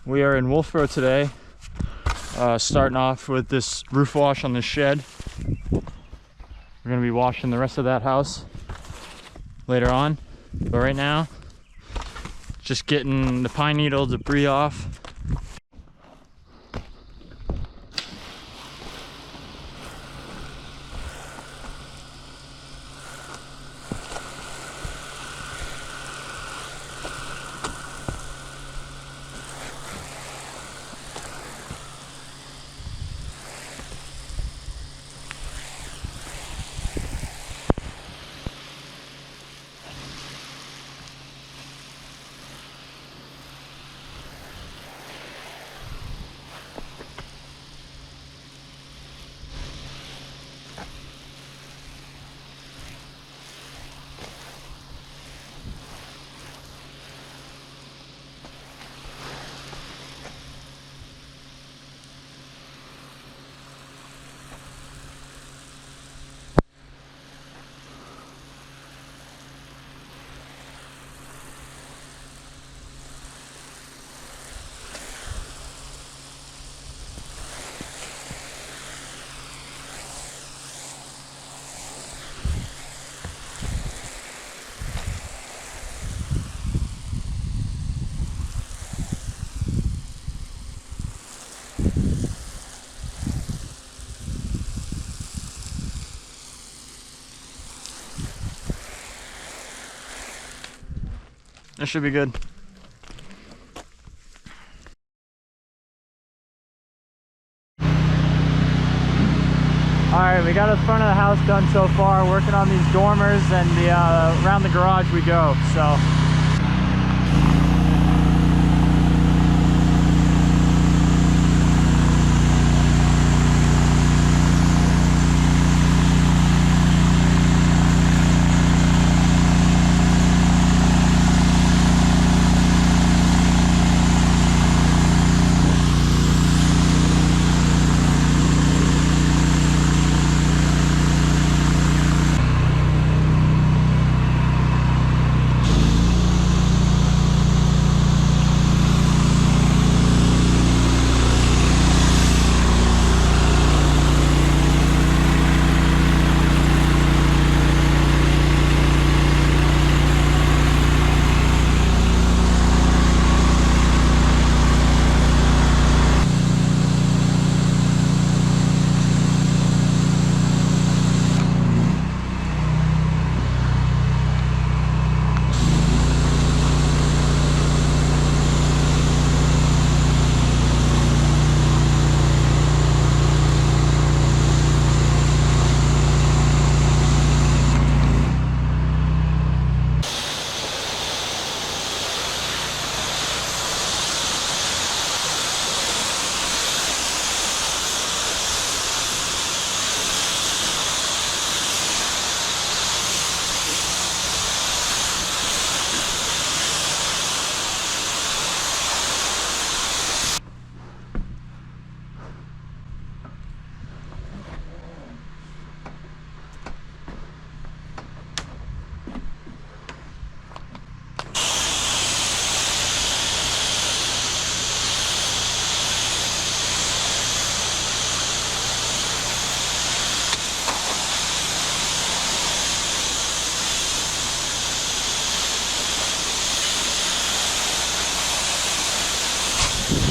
We are in Wolfboro today, starting off with this roof wash on the shed. We're going to be washing the rest of that house later on, but right now, just getting the pine needle debris off. This should be good. Alright, we got the front of the house done so far, working on these dormers, and around the garage we go, so.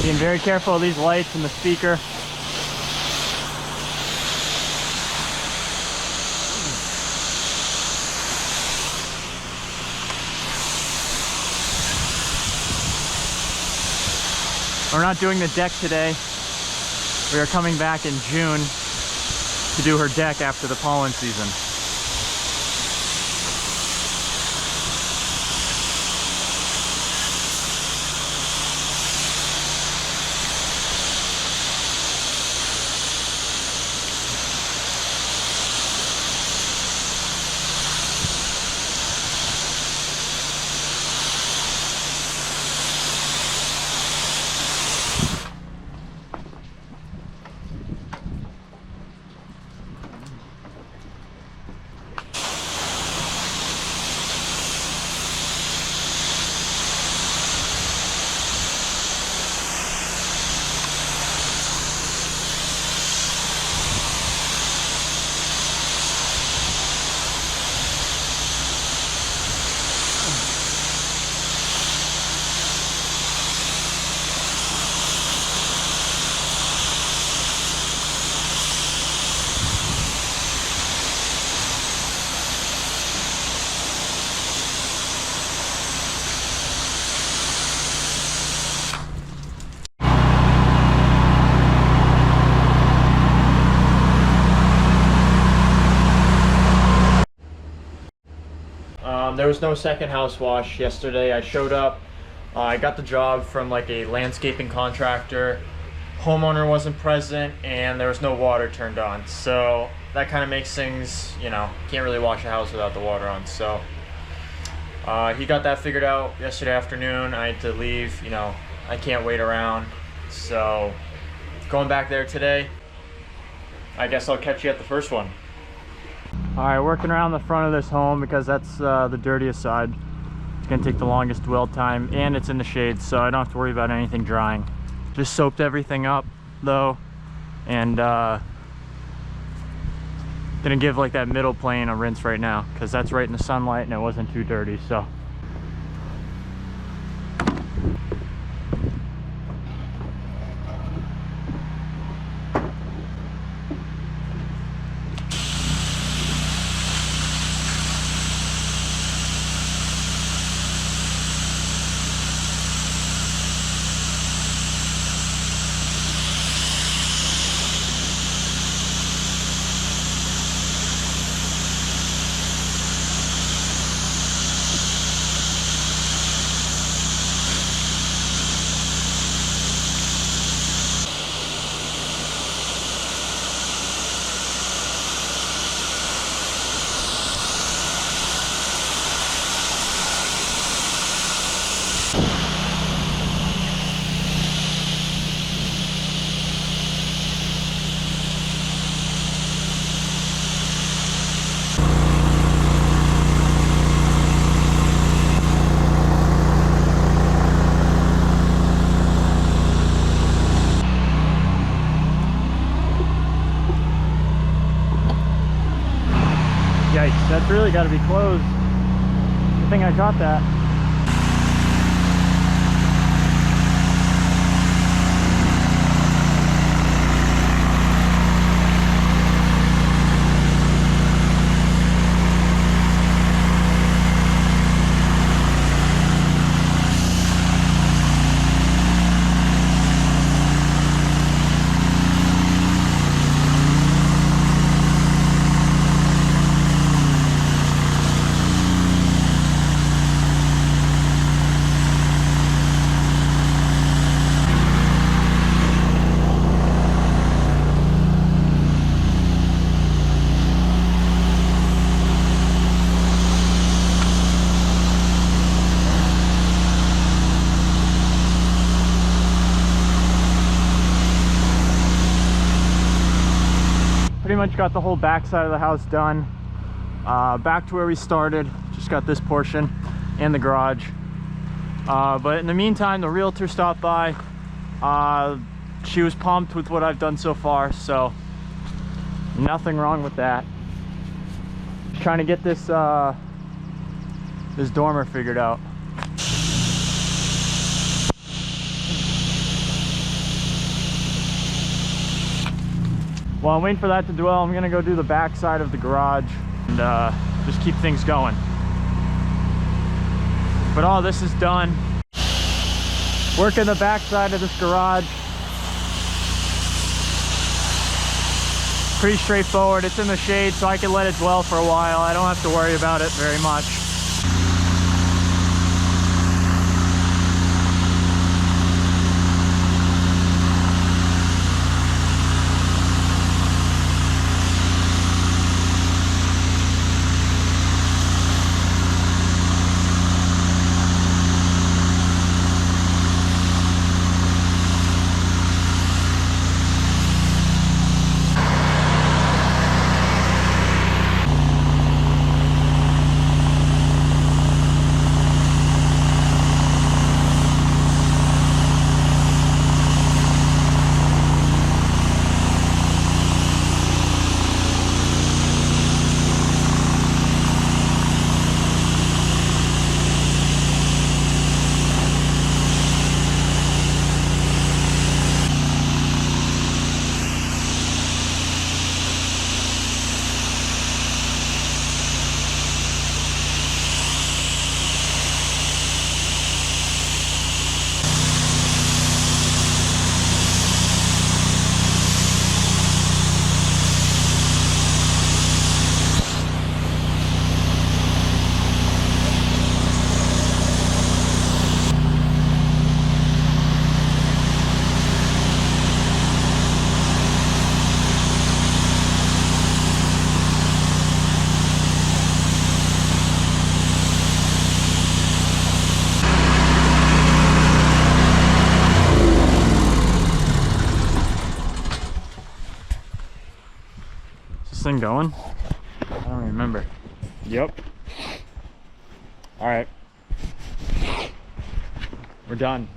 Being very careful of these lights and the speaker. We're not doing the deck today. We are coming back in June to do her deck after the pollen season. there was no second house wash yesterday. I showed up, I got the job from like a landscaping contractor. Homeowner wasn't present and there was no water turned on. So that kind of makes things, you know, can't really wash a house without the water on. So he got that figured out yesterday afternoon. I had to leave, you know, I can't wait around. So going back there today. I guess I'll catch you at the first one. All right, working around the front of this home because that's the dirtiest side. It's gonna take the longest dwell time and it's in the shade, so I don't have to worry about anything drying. Just soaped everything up though, and gonna give like that middle plane a rinse right now because that's right in the sunlight and it wasn't too dirty. So yikes, that's really got to be closed. I think I caught that. Pretty much got the whole back side of the house done. Back to where we started, just got this portion and the garage. But in the meantime, the realtor stopped by. She was pumped with what I've done so far, so nothing wrong with that. Trying to get this this dormer figured out. While I'm waiting for that to dwell, I'm gonna go do the back side of the garage and just keep things going. But all this is done. Working the back side of this garage. Pretty straightforward. It's in the shade, so I can let it dwell for a while. I don't have to worry about it very much. thing going? I don't remember. Yep. All right. We're done.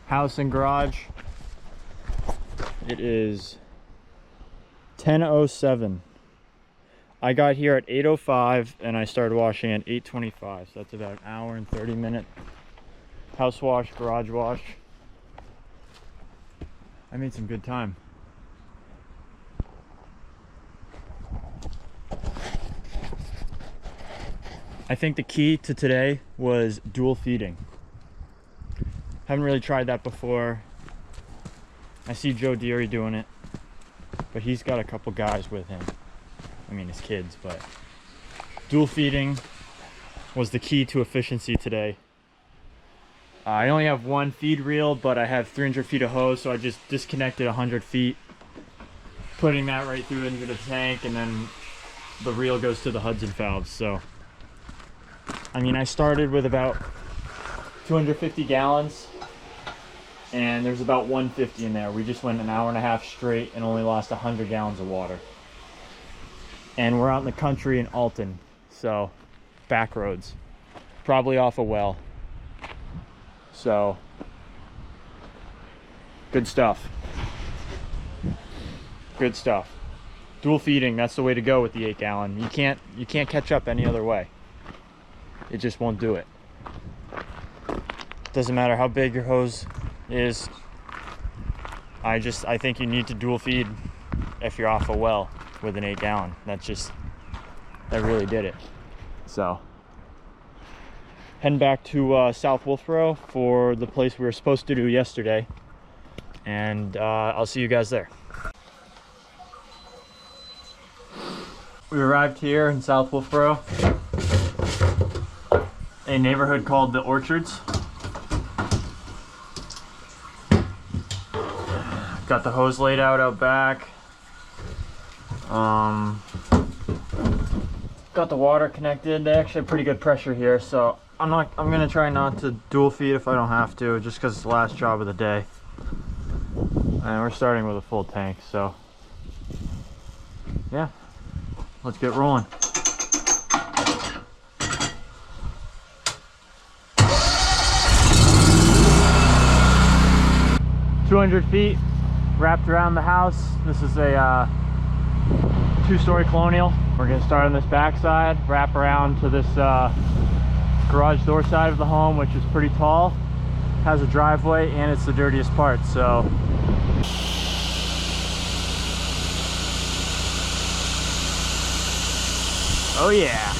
House and garage. It is 10:07. I got here at 8:05 and I started washing at 8:25. So that's about an hour and 30-minute house wash, garage wash. I made some good time. I think the key to today was dual feeding. Haven't really tried that before. I see Joe Deary doing it, but he's got a couple guys with him. I mean, his kids, but dual feeding was the key to efficiency today. I only have one feed reel, but I have 300 feet of hose, so I just disconnected 100 feet, putting that right through into the tank, and then the reel goes to the Hudson valves. So, I mean, I started with about 250 gallons, and there's about 150 in there. We just went an hour and a half straight and only lost 100 gallons of water. And we're out in the country in Alton, so back roads, probably off a well. So good stuff. Good stuff. Dual feeding, that's the way to go with the 8 gallon. You can't catch up any other way. It just won't do it. Doesn't matter how big your hose is. I think you need to dual feed if you're off a well with an 8 gallon. That really did it. So heading back to South Wolfboro for the place we were supposed to do yesterday, and I'll see you guys there. We arrived here in South Wolfboro, a neighborhood called the Orchards. Got the hose laid out back. Got the water connected. They actually have pretty good pressure here, so I'm gonna try not to dual feed if I don't have to, just because it's the last job of the day. And we're starting with a full tank, so yeah, let's get rolling. "200 feet wrapped around the house." This is a 2-story colonial. We're gonna start on this back side, wrap around to this garage door side of the home, which is pretty tall, has a driveway, and it's the dirtiest part. So oh yeah.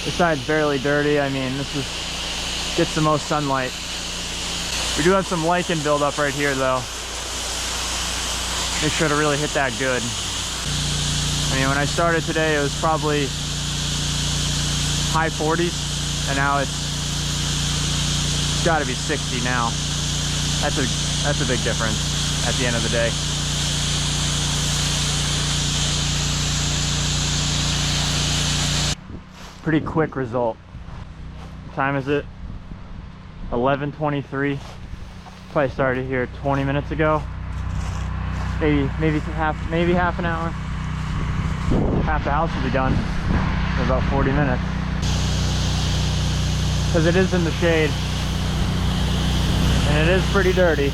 This side's barely dirty. I mean, gets the most sunlight. We do have some lichen buildup right here though. Make sure to really hit that good. I mean, when I started today, it was probably high 40s, and now it's got to be 60 now. That's a big difference at the end of the day. Pretty quick result. What time is it? 11:23. Probably started here 20 minutes ago. Maybe half an hour. Half the house will be done in about 40 minutes. Because it is in the shade, and it is pretty dirty.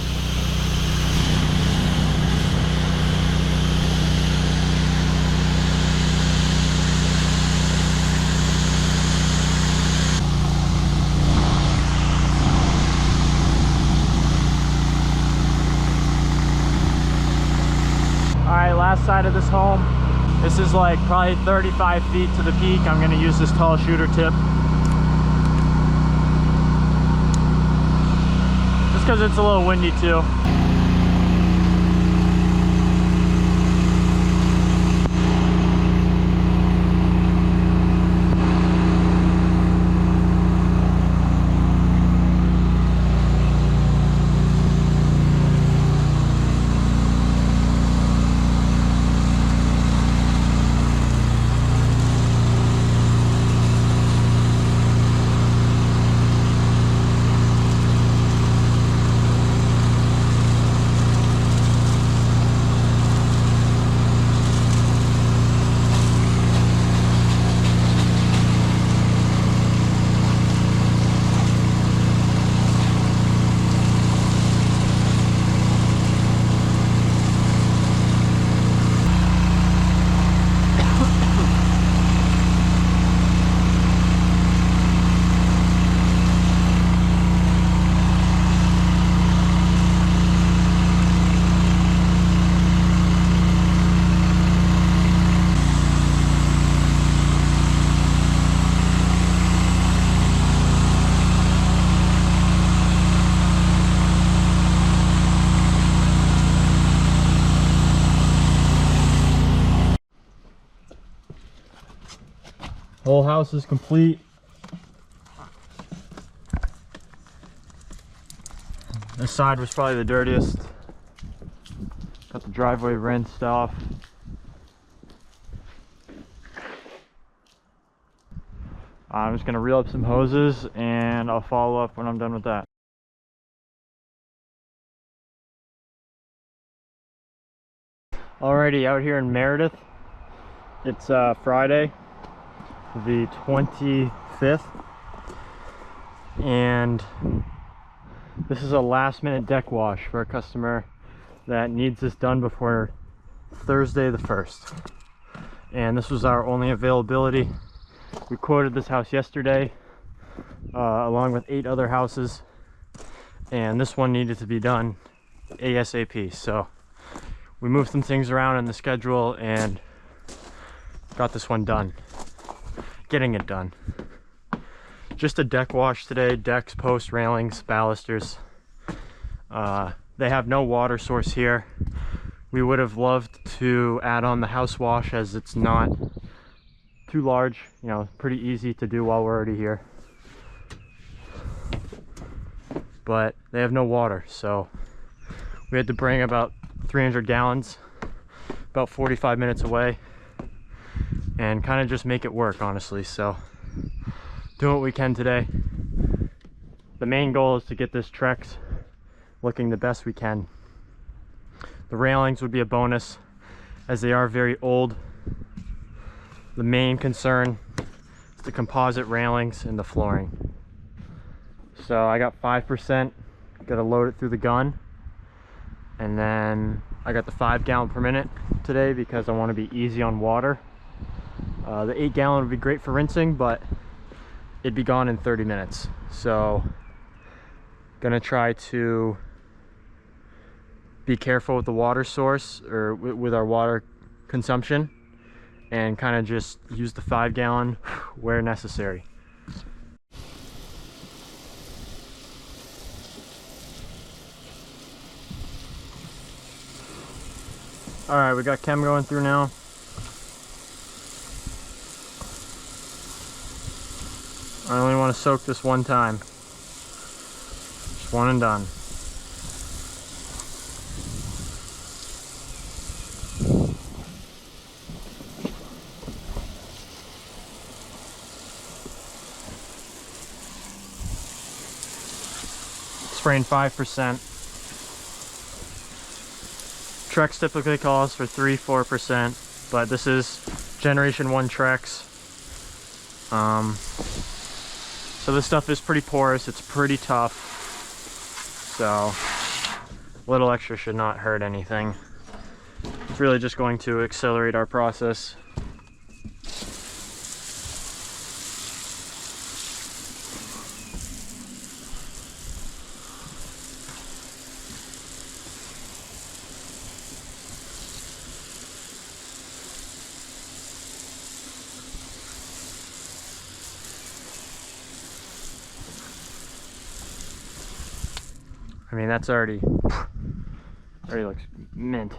Last side of this home. This is like probably 35 feet to the peak. I'm going to use this tall shooter tip just because it's a little windy too. Whole house is complete. This side was probably the dirtiest. Got the driveway rinsed off. I'm just gonna reel up some hoses and I'll follow up when I'm done with that. Alrighty, out here in Meredith. It's Friday, the 25th, and this is a last minute deck wash for a customer that needs this done before Thursday the 1st. And this was our only availability. We quoted this house yesterday along with 8 other houses, and this one needed to be done ASAP. So we moved some things around in the schedule and got this one done. Getting it done. Just a deck wash today. Decks, posts, railings, balusters. They have no water source here. We would have loved to add on the house wash as it's not too large. You know, pretty easy to do while we're already here. But they have no water, so we had to bring about 300 gallons, about 45 minutes away, and kind of just make it work, honestly. So doing what we can today. The main goal is to get this Trex looking the best we can. The railings would be a bonus as they are very old. The main concern is the composite railings and the flooring. So I got 5%, gotta load it through the gun. And then I got the 5 gallon per minute today because I want to be easy on water. The 8 gallon would be great for rinsing, but it'd be gone in 30 minutes. So gonna try to be careful with the water source, or with our water consumption, and kind of just use the 5 gallon where necessary. Alright, we got chem going through now. I only want to soak this one time. Just one and done. Spraying 5%. Trex typically calls for 3-4%, but this is Generation 1 Trex. So this stuff is pretty porous, it's pretty tough, so a little extra should not hurt anything. It's really just going to accelerate our process. I mean, that's already looks mint.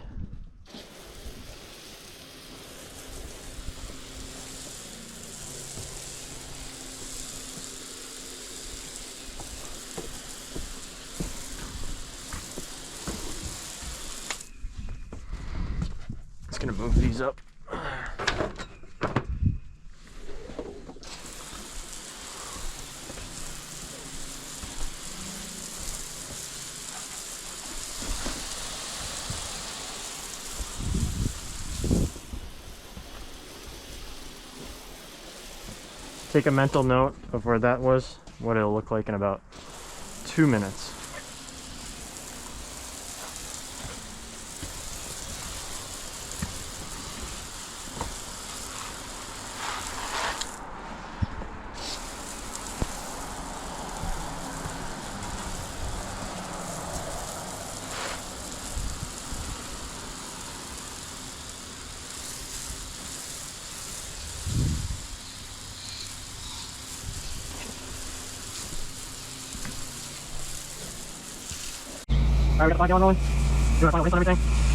Just gonna move these up. Take a mental note of where that was, what it'll look like in about 2 minutes. Alright, we got the 5 gallon rolling. Do you want to final rinse on everything?